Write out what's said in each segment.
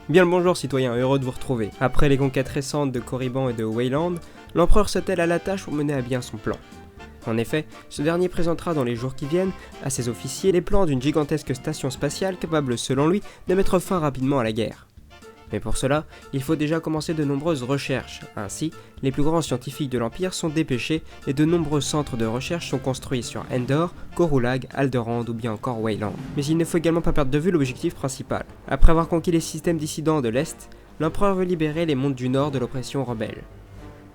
Bien le bonjour citoyens, heureux de vous retrouver. Après les conquêtes récentes de Korriban et de Wayland, l'empereur s'attelle à la tâche pour mener à bien son plan. En effet, ce dernier présentera dans les jours qui viennent à ses officiers les plans d'une gigantesque station spatiale capable selon lui de mettre fin rapidement à la guerre. Mais pour cela, il faut déjà commencer de nombreuses recherches. Ainsi, les plus grands scientifiques de l'Empire sont dépêchés et de nombreux centres de recherche sont construits sur Endor, Korulag, Alderaan ou bien encore Wayland. Mais il ne faut également pas perdre de vue l'objectif principal. Après avoir conquis les systèmes dissidents de l'Est, l'Empereur veut libérer les mondes du Nord de l'oppression rebelle.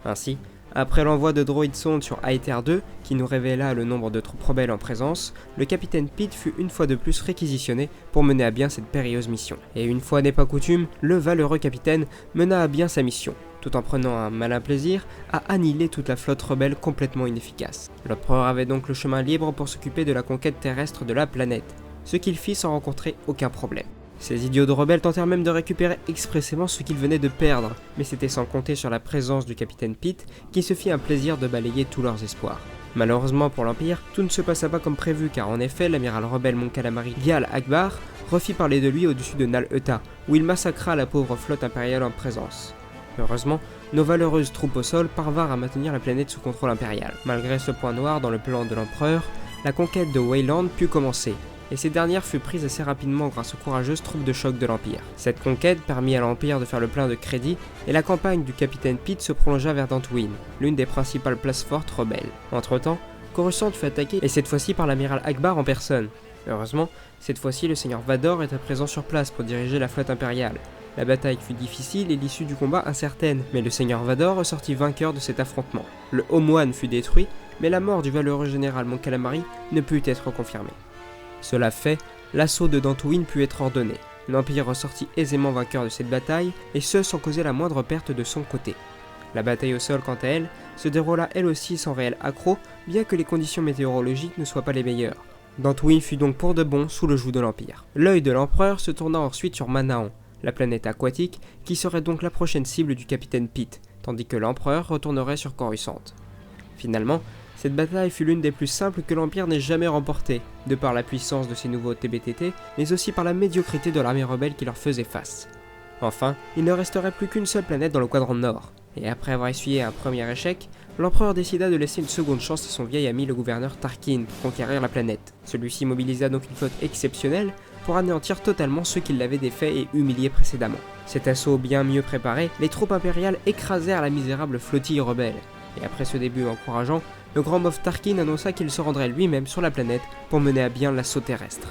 Ainsi, après l'envoi de droïdes sondes sur Aether 2, qui nous révéla le nombre de troupes rebelles en présence, le capitaine Pitt fut une fois de plus réquisitionné pour mener à bien cette périlleuse mission. Et une fois n'est pas coutume, le valeureux capitaine mena à bien sa mission, tout en prenant un malin plaisir à annihiler toute la flotte rebelle complètement inefficace. L'empereur avait donc le chemin libre pour s'occuper de la conquête terrestre de la planète, ce qu'il fit sans rencontrer aucun problème. Ces idiots de rebelles tentèrent même de récupérer expressément ce qu'ils venaient de perdre, mais c'était sans compter sur la présence du capitaine Pitt, qui se fit un plaisir de balayer tous leurs espoirs. Malheureusement pour l'Empire, tout ne se passa pas comme prévu, car en effet, l'amiral rebelle Mon Calamari Dial Akbar refit parler de lui au-dessus de Nal Hutta, où il massacra la pauvre flotte impériale en présence. Heureusement, nos valeureuses troupes au sol parvinrent à maintenir la planète sous contrôle impérial. Malgré ce point noir dans le plan de l'empereur, la conquête de Wayland put commencer, et ces dernières furent prises assez rapidement grâce aux courageuses troupes de choc de l'Empire. Cette conquête permit à l'Empire de faire le plein de crédit, et la campagne du capitaine Pitt se prolongea vers Dantooine, l'une des principales places fortes rebelles. Entre-temps, Coruscant fut attaqué, et cette fois-ci par l'amiral Akbar en personne. Heureusement, cette fois-ci le seigneur Vador était présent sur place pour diriger la flotte impériale. La bataille fut difficile et l'issue du combat incertaine, mais le seigneur Vador ressortit vainqueur de cet affrontement. Le Haut Moine fut détruit, mais la mort du valeureux général Mon Calamari ne put être confirmée. Cela fait, l'assaut de Dantooine put être ordonné. L'Empire ressortit aisément vainqueur de cette bataille, et ce sans causer la moindre perte de son côté. La bataille au sol, quant à elle, se déroula elle aussi sans réel accroc, bien que les conditions météorologiques ne soient pas les meilleures. Dantooine fut donc pour de bon sous le joug de l'Empire. L'œil de l'empereur se tourna ensuite sur Manaan, la planète aquatique, qui serait donc la prochaine cible du capitaine Pitt, tandis que l'empereur retournerait sur Coruscant. Finalement, cette bataille fut l'une des plus simples que l'Empire n'ait jamais remportées, de par la puissance de ses nouveaux TBTT, mais aussi par la médiocrité de l'armée rebelle qui leur faisait face. Enfin, il ne resterait plus qu'une seule planète dans le quadrant nord, et après avoir essuyé un premier échec, l'empereur décida de laisser une seconde chance à son vieil ami le gouverneur Tarkin pour conquérir la planète. Celui-ci mobilisa donc une flotte exceptionnelle pour anéantir totalement ceux qui l'avaient défait et humilié précédemment. Cet assaut bien mieux préparé, les troupes impériales écrasèrent la misérable flottille rebelle. Et après ce début encourageant, le grand Moff Tarkin annonça qu'il se rendrait lui-même sur la planète pour mener à bien l'assaut terrestre.